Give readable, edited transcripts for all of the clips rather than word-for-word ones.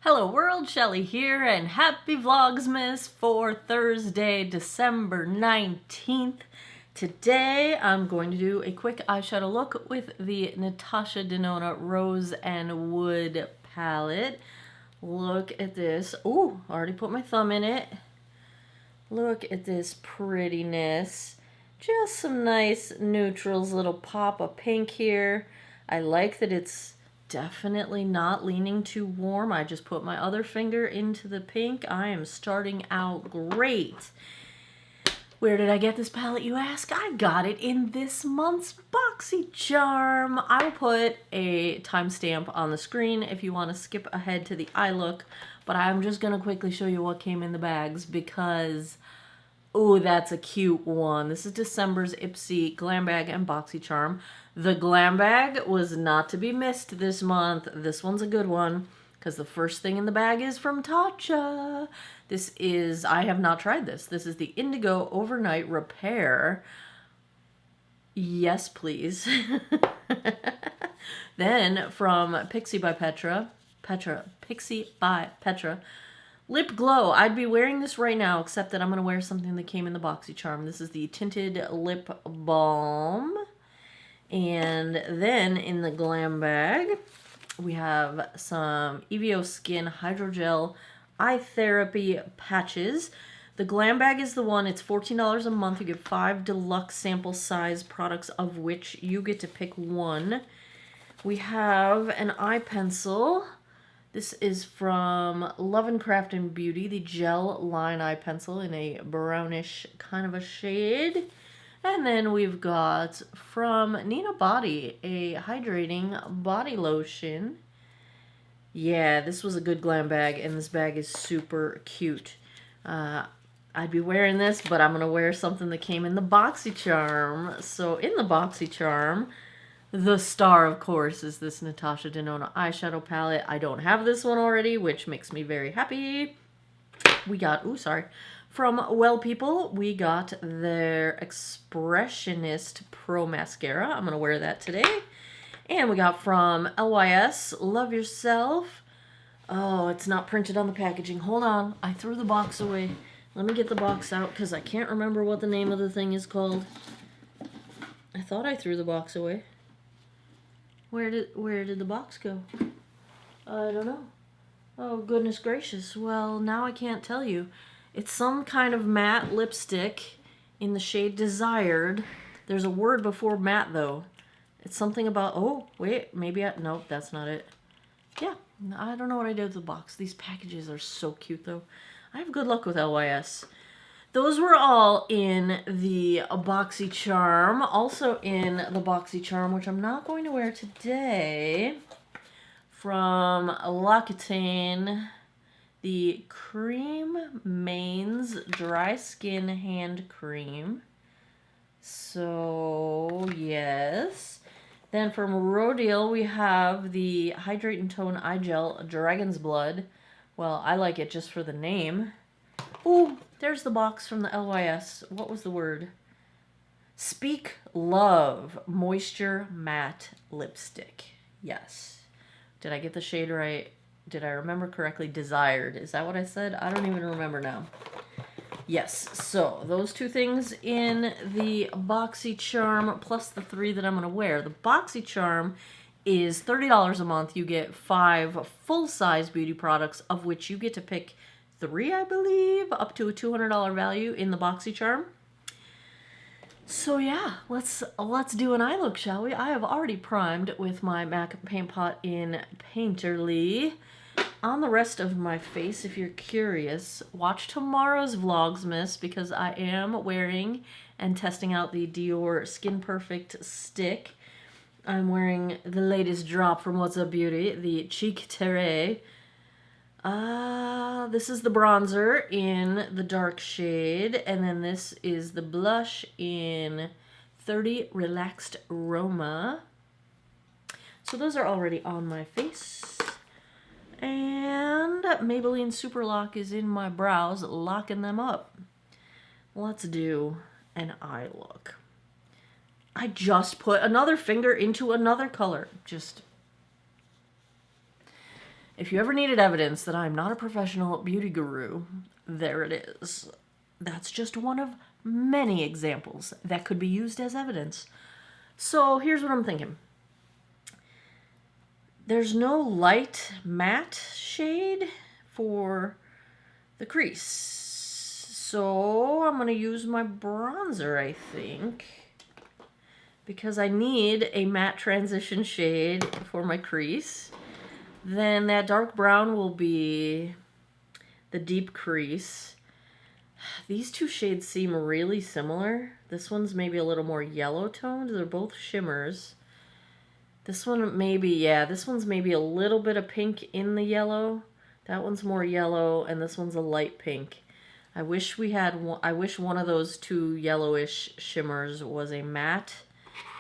Hello world, Shelly here, and happy Vlogmasmas for Thursday, December 19th. Today I'm going to do a quick eyeshadow look with the Natasha Denona Rose Wood palette. Look at this. Ooh, already put my thumb in it. Look at this prettiness. Just some nice neutrals, little pop of pink here. I like that it's definitely not leaning too warm. I just put my other finger into the pink. I am starting out great. Where did I get this palette, you ask? I got it in this month's Boxycharm. I will put a timestamp on the screen if you want to skip ahead to the eye look, but I'm just going to quickly show you what came in the bags because, oh, that's a cute one. This is December's Ipsy Glam Bag and Boxycharm. The Glam Bag was not to be missed this month. This one's a good one because the first thing in the bag is from Tatcha. This is, I have not tried this. This is the Indigo Overnight Repair. Yes, please. Then from Pixie by Pixie by Petra, Lip Glow. I'd be wearing this right now, except that I'm going to wear something that came in the Boxycharm. This is the Tinted Lip Balm. And then in the Glam Bag, we have some EVO Skin Hydrogel Eye Therapy Patches. The Glam Bag is the one. It's $14 a month. You get 5 deluxe sample size products, of which you get to pick one. We have an eye pencil. This is from Love & Craft and Beauty, the gel line eye pencil in a brownish kind of a shade. And then we've got from Nina Body, a hydrating body lotion. Yeah, this was a good Glam Bag, and this bag is super cute. I'd be wearing this, but I'm going to wear something that came in the Boxycharm. So in the Boxycharm, the star, of course, is this Natasha Denona eyeshadow palette. I don't have this one already, which makes me very happy. We got, ooh, sorry. From Well People, we got their Expressionist Pro Mascara. I'm going to wear that today. And we got from LYS, Love Yourself. Oh, it's not printed on the packaging. Hold on. I threw the box away. Let me get the box out because I can't remember what the name of the thing is called. I thought I threw the box away. Where did the box go? I don't know. Oh, goodness gracious. Well, now I can't tell you. It's some kind of matte lipstick in the shade Desired. There's a word before matte, though. It's something about, oh, wait, maybe nope, that's not it. Yeah, I don't know what I did with the box. These packages are so cute, though. I have good luck with LYS. Those were all in the Boxycharm. Also in the Boxycharm, which I'm not going to wear today, from L'Occitane, the Cream Mains Dry Skin Hand Cream. So, yes. Then from Rodale, we have the Hydrate and Tone Eye Gel Dragon's Blood. Well, I like it just for the name. Ooh, there's the box from the LYS. What was the word? Speak Love Moisture Matte Lipstick. Yes. Did I get the shade right? Did I remember correctly? Desired. Is that what I said? I don't even remember now. Yes, so those two things in the Boxycharm plus the 3 that I'm going to wear. The Boxycharm is $30 a month. You get 5 full-size beauty products, of which you get to pick 3, I believe, up to a $200 value in the Boxycharm. So yeah, let's do an eye look, shall we? I have already primed with my MAC Paint Pot in Painterly. On the rest of my face, if you're curious, watch tomorrow's Vlogmasmas because I am wearing and testing out the Dior Skin Perfect stick. I'm wearing the latest drop from What's Up Beauty, the Cheek Terre. This is the bronzer in the dark shade, and then this is the blush in 30 Relaxed Roma. So those are already on my face. And Maybelline Super Lock is in my brows, locking them up. Let's do an eye look. I just put another finger into another color. Just If you ever needed evidence that I'm not a professional beauty guru, there it is. That's just one of many examples that could be used as evidence. So here's what I'm thinking. There's no light matte shade for the crease. So I'm going to use my bronzer, I think, because I need a matte transition shade for my crease. Then that dark brown will be the deep crease. These two shades seem really similar. This one's maybe a little more yellow toned. They're both shimmers. This one maybe, yeah, this one's maybe a little bit of pink in the yellow. That one's more yellow, and this one's a light pink. I wish we had one, I wish one of those two yellowish shimmers was a matte,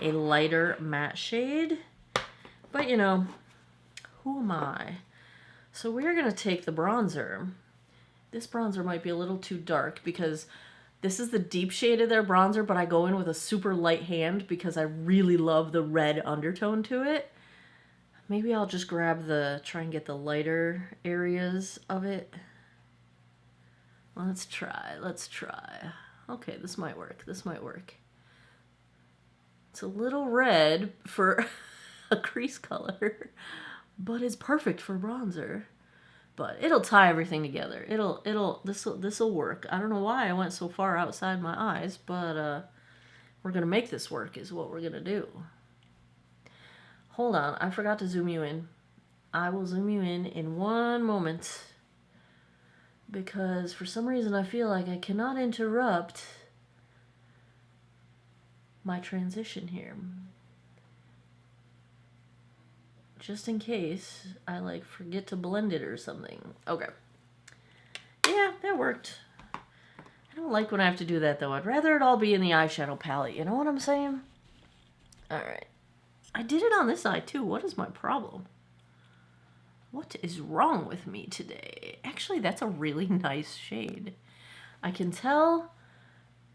a lighter matte shade. But you know, who am I? So we're gonna take the bronzer. This bronzer might be a little too dark because this is the deep shade of their bronzer, but I go in with a super light hand because I really love the red undertone to it. Maybe I'll just grab try and get the lighter areas of it. Let's try. Okay, this might work. It's a little red for a crease color, but it's perfect for bronzer. But it'll tie everything together. This'll work. I don't know why I went so far outside my eyes, but we're gonna make this work is what we're gonna do. Hold on, I forgot to zoom you in. I will zoom you in one moment, because for some reason I feel like I cannot interrupt my transition here. Just in case I like forget to blend it or something. Okay. Yeah, that worked. I don't like when I have to do that though. I'd rather it all be in the eyeshadow palette. You know what I'm saying? Alright. I did it on this eye too. What is my problem? What is wrong with me today? Actually, that's a really nice shade. I can tell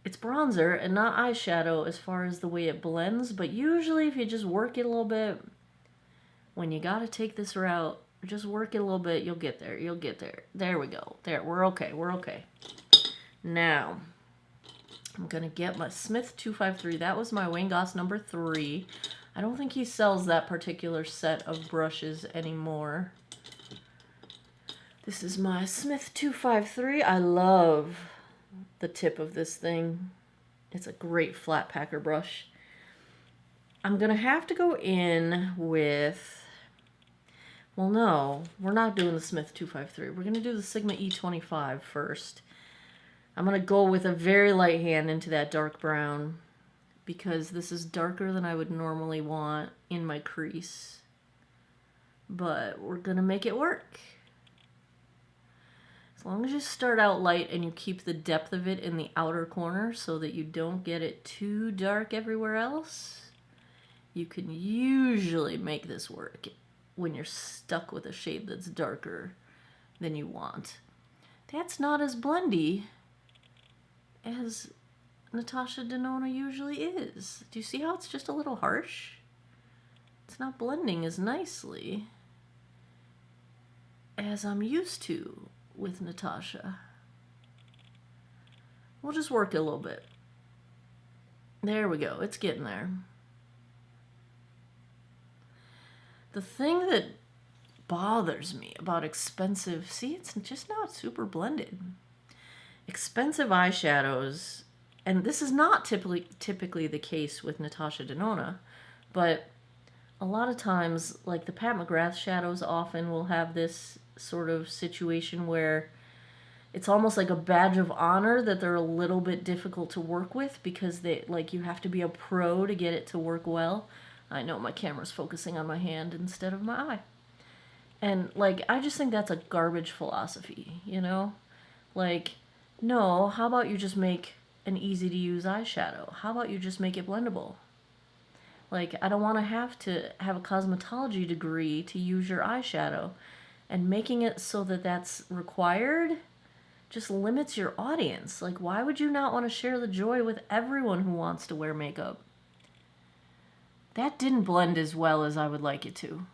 it's bronzer and not eyeshadow as far as the way it blends, but usually if you just work it a little bit, when you gotta take this route, just work it a little bit, you'll get there. There we go. There, we're okay. Now, I'm gonna get my Smith 253. That was my Wayne Goss number 3. I don't think he sells that particular set of brushes anymore. This is my Smith 253. I love the tip of this thing. It's a great flat packer brush. I'm gonna have to go in with, well, no, we're not doing the Smith 253. We're gonna do the Sigma E25 first. I'm gonna go with a very light hand into that dark brown because this is darker than I would normally want in my crease. But we're gonna make it work. As long as you start out light and you keep the depth of it in the outer corner so that you don't get it too dark everywhere else, you can usually make this work when you're stuck with a shade that's darker than you want. That's not as blendy as Natasha Denona usually is. Do you see how it's just a little harsh? It's not blending as nicely as I'm used to with Natasha. We'll just work it a little bit. There we go. It's getting there. The thing that bothers me about expensive, see, it's just not super blended. Expensive eyeshadows, and this is not typically the case with Natasha Denona, but a lot of times, like the Pat McGrath shadows often will have this sort of situation where it's almost like a badge of honor that they're a little bit difficult to work with because they, like, you have to be a pro to get it to work well. I know my camera's focusing on my hand instead of my eye. And, like, I just think that's a garbage philosophy, you know? Like, no, how about you just make an easy-to-use eyeshadow? How about you just make it blendable? Like, I don't want to have a cosmetology degree to use your eyeshadow. And making it so that that's required just limits your audience. Like, why would you not want to share the joy with everyone who wants to wear makeup? That didn't blend as well as I would like it to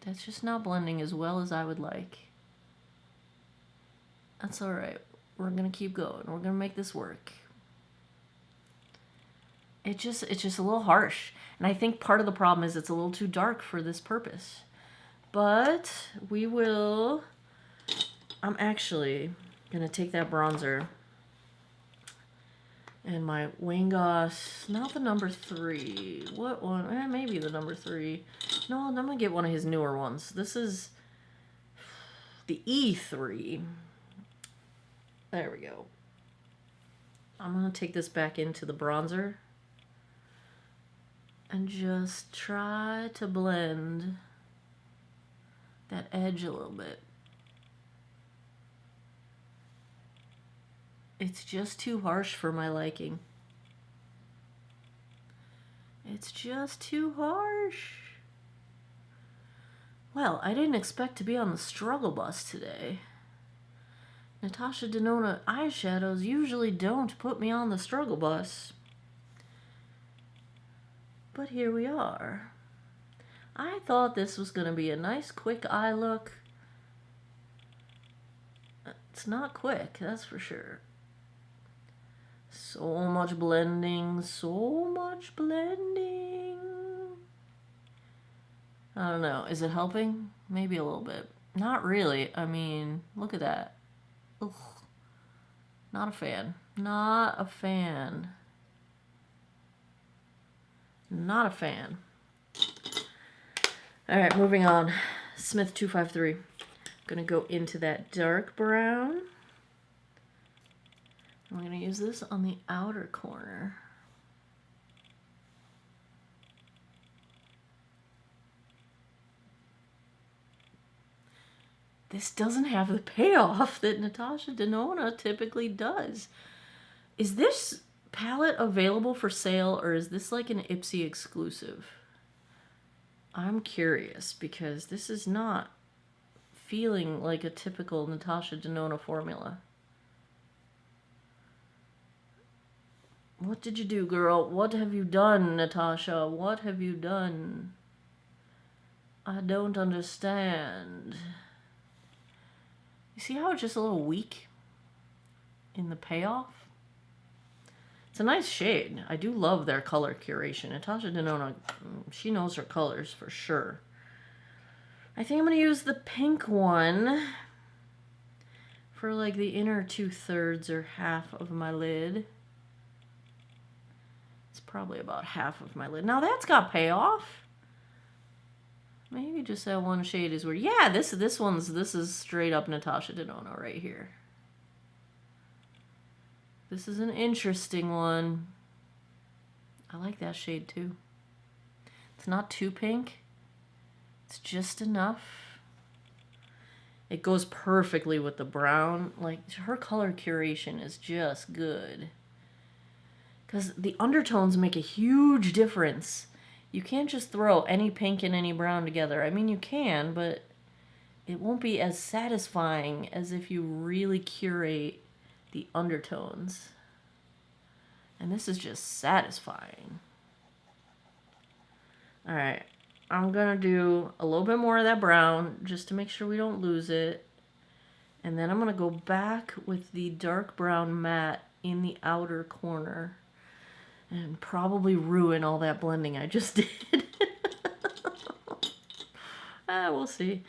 That's just not blending as well as I would like. That's alright. We're gonna keep going. We're gonna make this work. It's just a little harsh. And I think part of the problem is it's a little too dark for this purpose. But we will... I'm actually gonna take that bronzer and my Wayne Goss, not the number 3. What one? Maybe the number 3. No, I'm gonna get one of his newer ones. This is the E3. There we go. I'm gonna take this back into the bronzer and just try to blend that edge a little bit. It's just too harsh for my liking. It's just too harsh. Well, I didn't expect to be on the struggle bus today. Natasha Denona eyeshadows usually don't put me on the struggle bus. But here we are. I thought this was going to be a nice quick eye look. It's not quick, that's for sure. So much blending, so much blending. I don't know, is it helping? Maybe a little bit. Not really, I mean, look at that. Ugh. Not a fan. Not a fan. Not a fan. Alright, moving on. Smith 253. I'm going to go into that dark brown. I'm going to use this on the outer corner. This doesn't have the payoff that Natasha Denona typically does. Is this palette available for sale, or is this like an Ipsy exclusive? I'm curious because this is not feeling like a typical Natasha Denona formula. What did you do, girl? What have you done, Natasha? What have you done? I don't understand. You see how it's just a little weak in the payoff? It's a nice shade. I do love their color curation. Natasha Denona, she knows her colors for sure. I think I'm going to use the pink one for like the inner 2/3 or half of my lid. It's probably about half of my lid. Now that's got payoff. Maybe just that one shade is where, yeah, this is straight up Natasha Denona right here. This is an interesting one. I like that shade too. It's not too pink. It's just enough. It goes perfectly with the brown. Like, her color curation is just good. Because the undertones make a huge difference. You can't just throw any pink and any brown together. I mean, you can, but it won't be as satisfying as if you really curate the undertones. And this is just satisfying. Alright, I'm going to do a little bit more of that brown just to make sure we don't lose it. And then I'm going to go back with the dark brown matte in the outer corner. And probably ruin all that blending I just did. We'll see.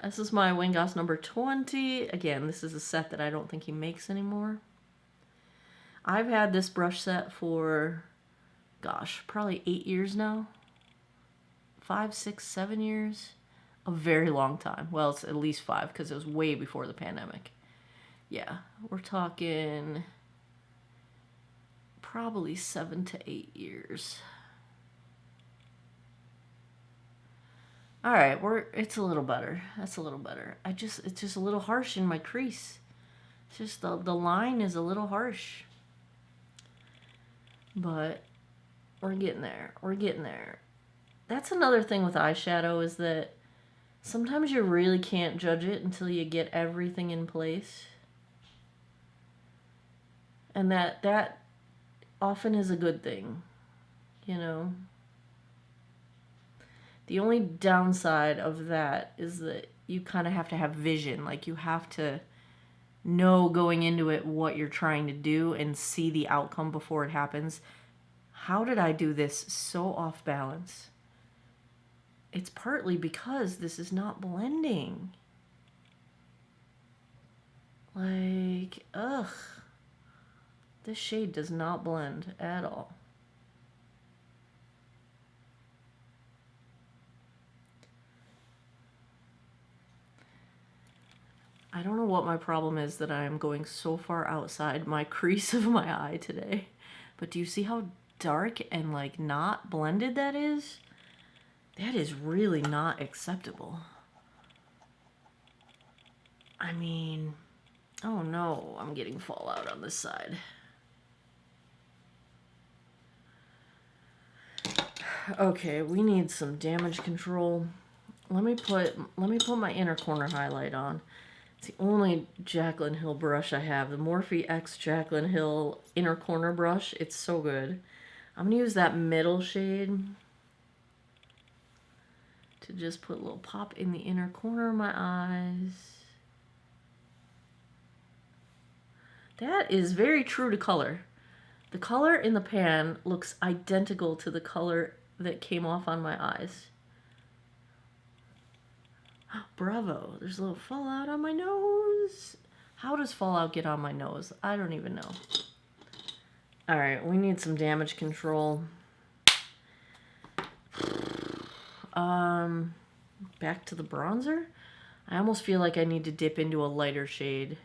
This is my Wayne Goss number 20. Again, this is a set that I don't think he makes anymore. I've had this brush set for, gosh, probably 8 years now. 5, 6, 7 years. A very long time. Well, it's at least 5 because it was way before the pandemic. Yeah, we're talking probably 7 to 8 years. All right, it's a little better. That's a little better. It's just a little harsh in my crease. It's just the line is a little harsh. But we're getting there. We're getting there. That's another thing with eyeshadow is that sometimes you really can't judge it until you get everything in place. And that often is a good thing, you know. The only downside of that is that you kind of have to have vision. Like, you have to know going into it what you're trying to do and see the outcome before it happens. How did I do this so off balance? It's partly because this is not blending. Like, ugh. This shade does not blend at all. I don't know what my problem is that I am going so far outside my crease of my eye today. But do you see how dark and like not blended that is? That is really not acceptable. I mean, oh no, I'm getting fallout on this side. Okay, we need some damage control. Let me put my inner corner highlight on. It's the only Jaclyn Hill brush I have. The Morphe X Jaclyn Hill inner corner brush. It's so good. I'm going to use that middle shade to just put a little pop in the inner corner of my eyes. That is very true to color. The color in the pan looks identical to the color that came off on my eyes. Bravo, there's a little fallout on my nose. How does fallout get on my nose? I don't even know. All right, we need some damage control. Back to the bronzer. I almost feel like I need to dip into a lighter shade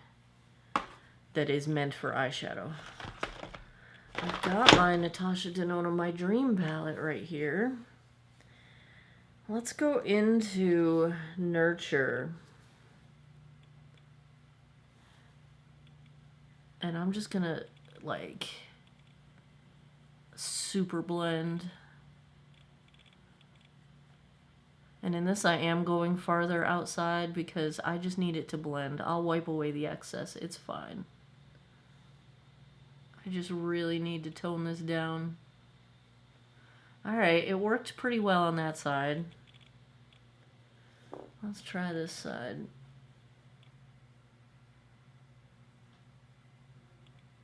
that is meant for eyeshadow. I've got my Natasha Denona My Dream palette right here. Let's go into Nurture. And I'm just gonna like super blend. And in this I am going farther outside because I just need it to blend. I'll wipe away the excess, it's fine. I just really need to tone this down. Alright, it worked pretty well on that side. Let's try this side.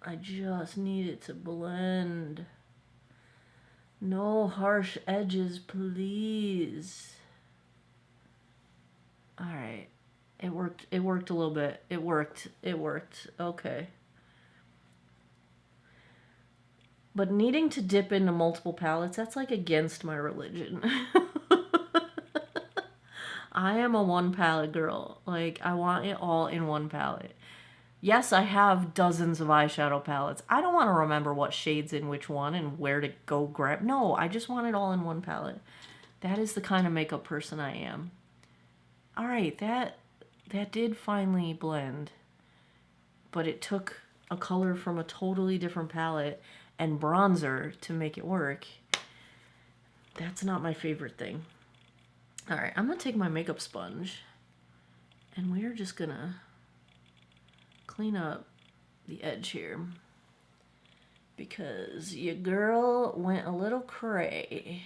I just need it to blend. No harsh edges, please. Alright. It worked a little bit. It worked. Okay. But needing to dip into multiple palettes, that's like against my religion. I am a one palette girl. Like, I want it all in one palette. Yes, I have dozens of eyeshadow palettes. I don't want to remember what shade's in which one and where to go grab. No, I just want it all in one palette. That is the kind of makeup person I am. Alright, that did finally blend. But it took a color from a totally different palette and bronzer to make it work. That's not my favorite thing. Alright, I'm going to take my makeup sponge and we're just going to clean up the edge here because your girl went a little cray.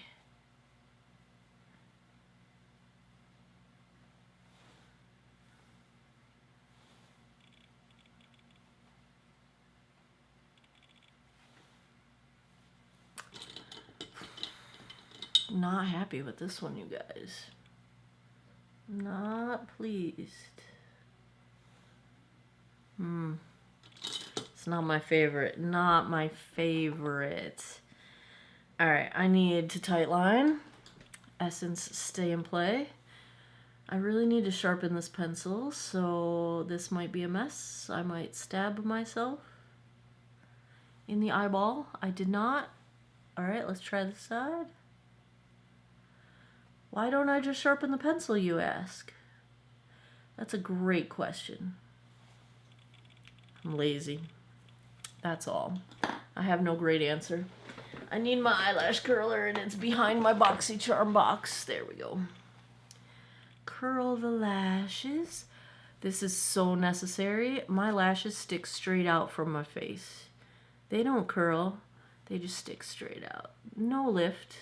Not happy with this one, you guys. Not pleased. It's not my favorite. Not my favorite. Alright, I need to tightline. Essence Stay in Play. I really need to sharpen this pencil, so this might be a mess. I might stab myself in the eyeball. I did not. Alright, let's try this side. Why don't I just sharpen the pencil, you ask? That's a great question. I'm lazy. That's all. I have no great answer. I need my eyelash curler and it's behind my Boxycharm box. There we go. Curl the lashes. This is so necessary. My lashes stick straight out from my face. They don't curl. They just stick straight out. No lift.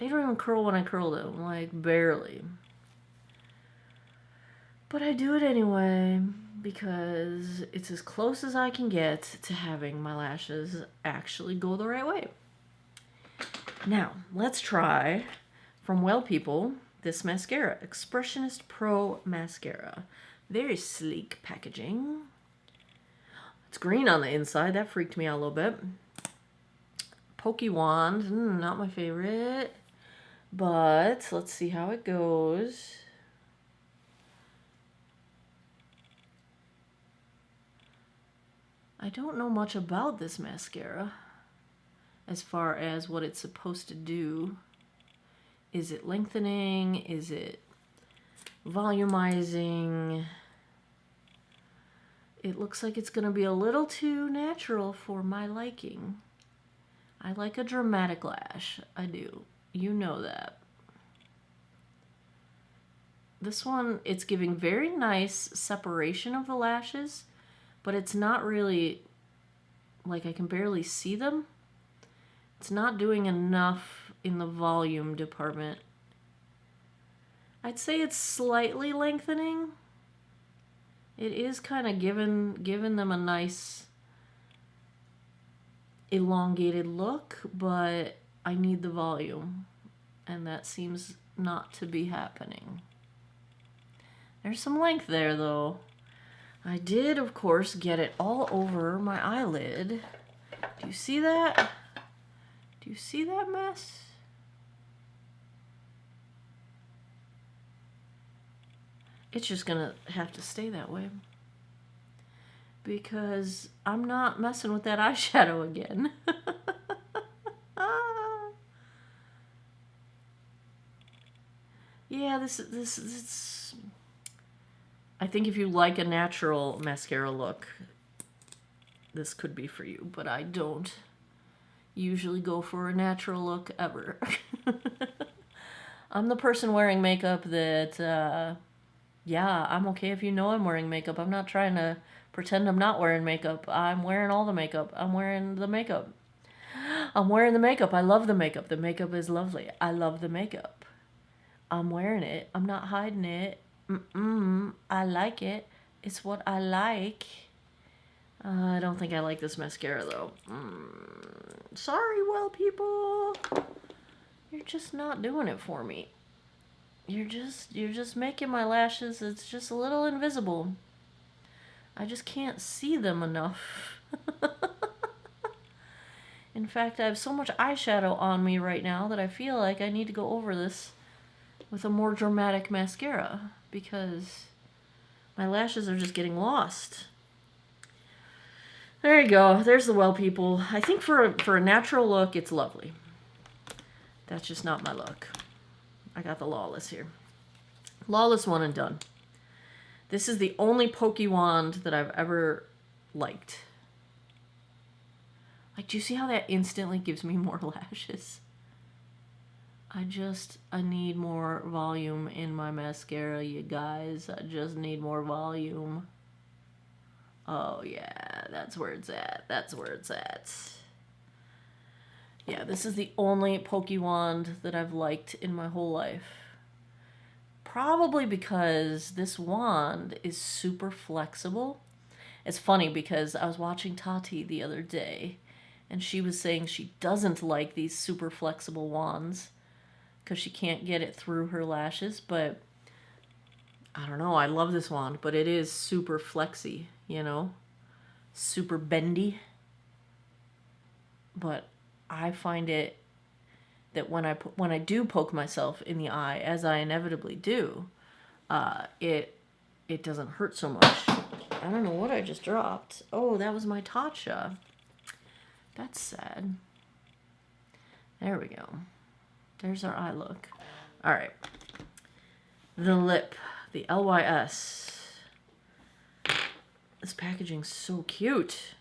They don't even curl when I curl them, like barely. But I do it anyway because it's as close as I can get to having my lashes actually go the right way. Now, let's try from Well People this mascara, Expressionist Pro Mascara. Very sleek packaging. It's green on the inside. That freaked me out a little bit. Pokey wand, not my favorite. But let's see how it goes. I don't know much about this mascara as far as what it's supposed to do. Is it lengthening? Is it volumizing? It looks like it's going to be a little too natural for my liking. I like a dramatic lash. I do. You know that. This one, it's giving very nice separation of the lashes, but it's not really, like I can barely see them. It's not doing enough in the volume department. I'd say it's slightly lengthening. It is kind of giving them a nice elongated look, but I need the volume, and that seems not to be happening. There's some length there, though. I did, of course, get it all over my eyelid. Do you see that? Do you see that mess? It's just gonna have to stay that way because I'm not messing with that eyeshadow again. Yeah, this I think if you like a natural mascara look, this could be for you, but I don't usually go for a natural look ever. I'm the person wearing makeup that, yeah, I'm okay if you know I'm wearing makeup. I'm not trying to pretend I'm not wearing makeup. I'm wearing all the makeup. I'm wearing the makeup. I'm wearing the makeup. I love the makeup. The makeup is lovely. I love the makeup. I'm wearing it. I'm not hiding it. I like it. It's what I like. I don't think I like this mascara, though. Sorry, Well People. You're just not doing it for me. You're just making my lashes, it's just a little invisible. I just can't see them enough. In fact, I have so much eyeshadow on me right now that I feel like I need to go over this with a more dramatic mascara because my lashes are just getting lost. There you go. There's the Well People. I think for a natural look, it's lovely. That's just not my look. I got the Lawless here. Lawless one and done. This is the only pokey wand that I've ever liked. Like, do you see how that instantly gives me more lashes? I need more volume in my mascara, you guys. I just need more volume. Oh, yeah, that's where it's at. That's where it's at. Yeah, this is the only pokey wand that I've liked in my whole life. Probably because this wand is super flexible. It's funny because I was watching Tati the other day, and she was saying she doesn't like these super flexible wands because she can't get it through her lashes, but I don't know, I love this wand, but it is super flexy, you know? Super bendy. But I find it that when I do poke myself in the eye, as I inevitably do, it doesn't hurt so much. I don't know what I just dropped. Oh, that was my Tatcha. That's sad. There we go. There's our eye look. All right. The lip, the LYS. This packaging's so cute.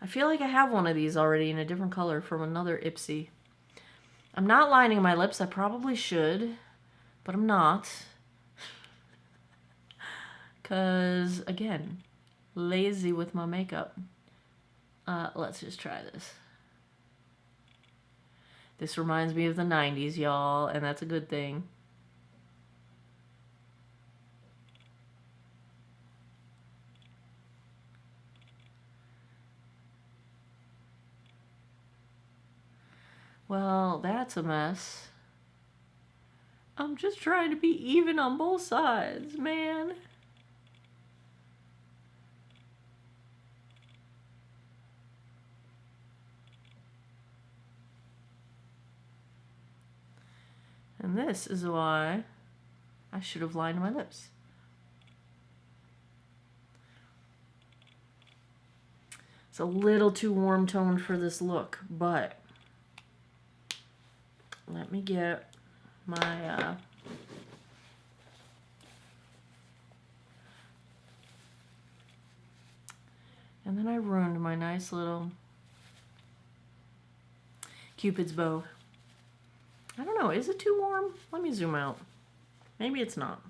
I feel like I have one of these already in a different color from another Ipsy. I'm not lining my lips. I probably should, but I'm not. Because, again, lazy with my makeup. Let's just try this. This reminds me of the 90s, y'all, and that's a good thing. Well, that's a mess. I'm just trying to be even on both sides, man. And this is why I should have lined my lips. It's a little too warm toned for this look, but let me get my and then I ruined my nice little Cupid's bow. I don't know, is it too warm? Let me zoom out. Maybe it's not.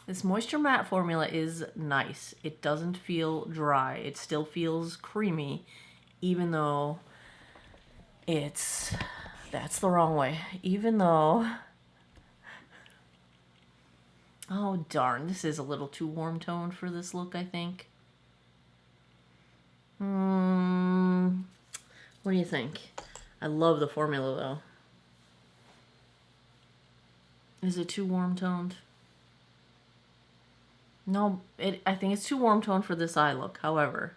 This Moisture Matte formula is nice. It doesn't feel dry. It still feels creamy, even though that's the wrong way. Even though, oh darn, this is a little too warm toned for this look, I think. What do you think? I love the formula though. Is it too warm toned? No, I think it's too warm toned for this eye look. However,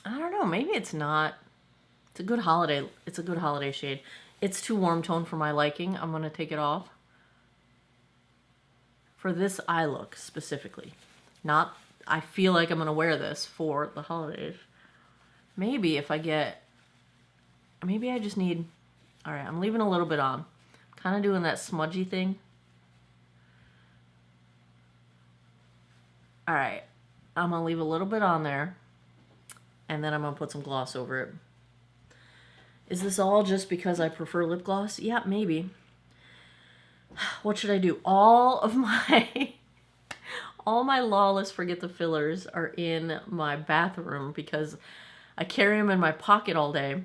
I don't know, maybe it's not. It's a good holiday shade. It's too warm toned for my liking. I'm going to take it off. For this eye look specifically. Not, I feel like I'm going to wear this for the holidays. Maybe if I get, maybe I just need, all right, I'm leaving a little bit on. Kind of doing that smudgy thing. All right, I'm going to leave a little bit on there. And then I'm going to put some gloss over it. Is this all just because I prefer lip gloss? Yeah, maybe. What should I do? All my Lawless Forget the Fillers are in my bathroom because I carry them in my pocket all day.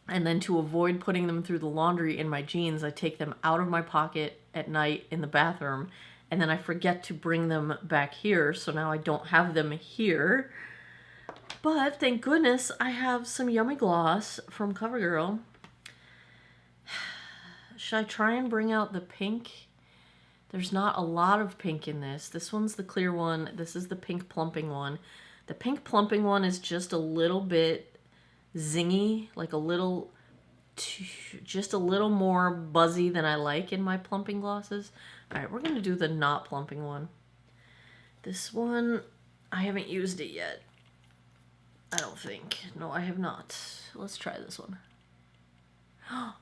And then to avoid putting them through the laundry in my jeans, I take them out of my pocket at night in the bathroom. And then I forget to bring them back here. So now I don't have them here. But thank goodness I have some yummy gloss from CoverGirl. Should I try and bring out the pink? There's not a lot of pink in this. This one's the clear one. This is the pink plumping one. The pink plumping one is just a little bit zingy, like just a little more buzzy than I like in my plumping glosses. All right, we're going to do the not plumping one. This one, I haven't used it yet. I don't think. No, I have not. Let's try this one.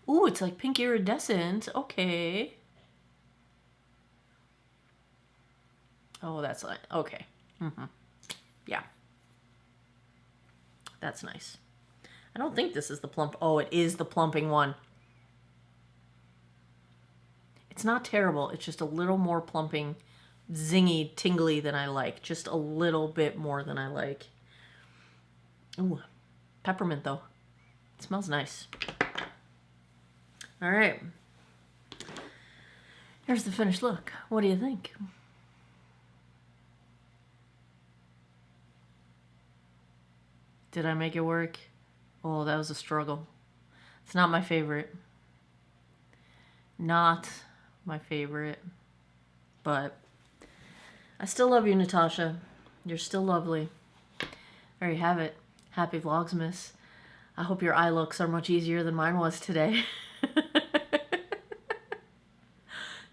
Ooh, it's like pink iridescent. Okay. Oh, that's like, okay. Yeah. That's nice. I don't think this is the plump. Oh, it is the plumping one. It's not terrible. It's just a little more plumping, zingy, tingly than I like. Just a little bit more than I like. Ooh, peppermint though. It smells nice. All right. Here's the finished look. What do you think? Did I make it work? Oh, that was a struggle. It's not my favorite. Not my favorite. But I still love you, Natasha. You're still lovely. There you have it. Happy Vlogmas. I hope your eye looks are much easier than mine was today.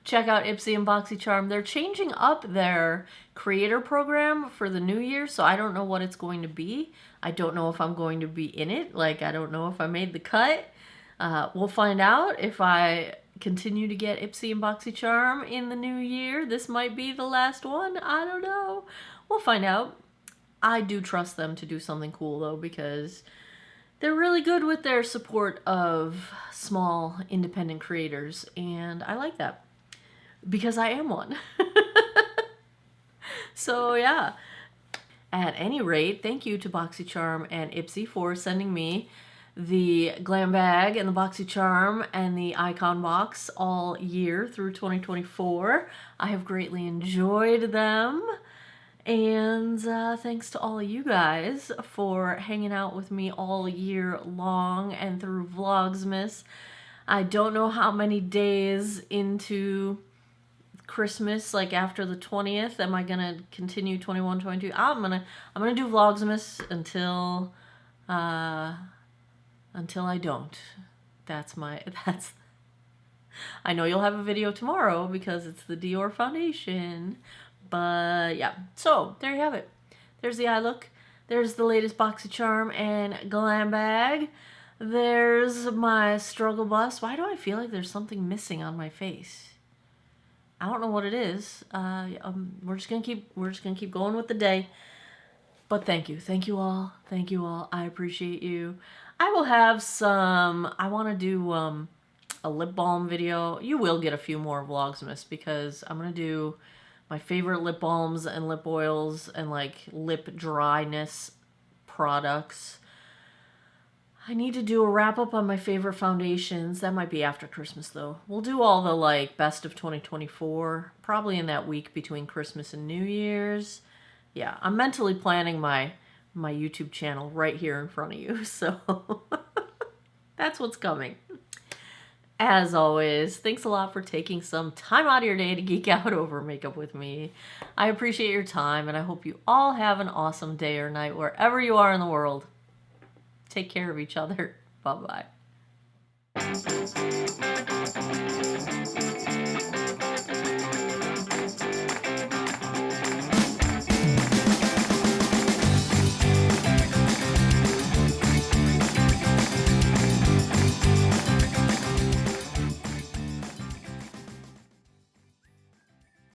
Check out Ipsy and Boxycharm. They're changing up their creator program for the new year, so I don't know what it's going to be. I don't know if I'm going to be in it. Like, I don't know if I made the cut. We'll find out if I continue to get Ipsy and Boxycharm in the new year. This might be the last one. I don't know. We'll find out. I do trust them to do something cool, though, because they're really good with their support of small, independent creators, and I like that. Because I am one. So, yeah. At any rate, thank you to Boxycharm and Ipsy for sending me the Glam Bag and the Boxycharm and the icon box all year through 2024. I have greatly enjoyed them. And thanks to all of you guys for hanging out with me all year long and through Vlogsmas. I don't know how many days into Christmas, like after the 20th, am I gonna continue 21, 22? I'm gonna do Vlogsmas until I don't. That's I know you'll have a video tomorrow because it's the Dior foundation. But yeah, so there you have it. There's the eye look. There's the latest Boxycharm and Glam Bag. There's my struggle bust. Why do I feel like there's something missing on my face? I don't know what it is. We're just gonna keep going with the day. But thank you all. I appreciate you. I will have some. I want to do a lip balm video. You will get a few more Vlogsmas because I'm gonna do my favorite lip balms and lip oils and like lip dryness products. I need to do a wrap up on my favorite foundations. That might be after Christmas though. We'll do all the like best of 2024, probably in that week between Christmas and New Year's. Yeah, I'm mentally planning my YouTube channel right here in front of you. So that's what's coming. As always, thanks a lot for taking some time out of your day to geek out over makeup with me. I appreciate your time, and I hope you all have an awesome day or night wherever you are in the world. Take care of each other. Bye-bye.